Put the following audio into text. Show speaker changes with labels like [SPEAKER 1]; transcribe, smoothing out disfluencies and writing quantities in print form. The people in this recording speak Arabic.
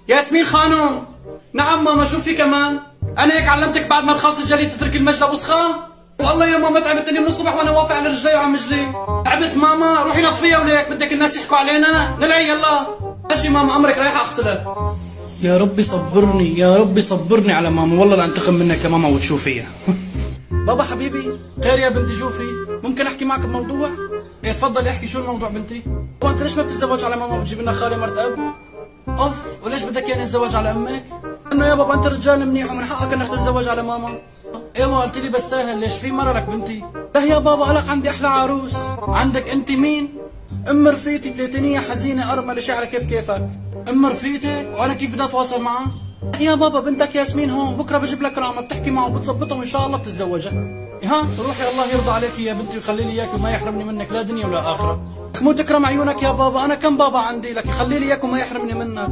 [SPEAKER 1] ياسمين خانم. نعم ماما، شو في كمان؟ انا هيك علمتك بعد ما تخلصي الجلي تترك المجلة وسخة؟ والله يا ماما تعبتني من الصبح وانا واقف على رجلي وعم اجلي. تعبت ماما، روحي نطفيها وليك بدك الناس يحكوا علينا؟ نلعي يلا. اجي ماما امرك رايحة اغسلها. يا ربي صبرني، يا ربي صبرني على ماما، والله لانتقم منك يا ماما وتشوفيها. بابا حبيبي، خير يا بنتي شوفي، ممكن احكي معك بموضوع؟ ايه تفضلي احكي، شو الموضوع بنتي؟ وانت ليش ما بتتزوج على ماما وبتجيب لنا خالي مرت اب؟ اوف، وليش بدك يعني اتزوج على امك؟ انه يا بابا انت رجال منيح ومن حقك انك تتزوج على ماما. ايوه قلت لي بستاهل، ليش في مررك بنتي؟ لا يا بابا لك عندي احلى عروس. عندك انت مين؟ ام رفيقتي تلاتينية حزينة ارملة شعرها كيف كيفك. ام رفيقتك؟ وانا كيف بدي اتواصل معها؟ يا بابا بنتك ياسمين هون، بكره بجيب لك رقم بتحكي معه وبتظبطه وان شاء الله بتتزوجها. ها روحي الله يرضى عليك يا بنتي ويخلي لي اياك وما يحرمني منك لا دنيا ولا اخره. مو تكرم عيونك يا بابا، انا كم بابا عندي لك يخلي لي اياك وما يحرمني منك.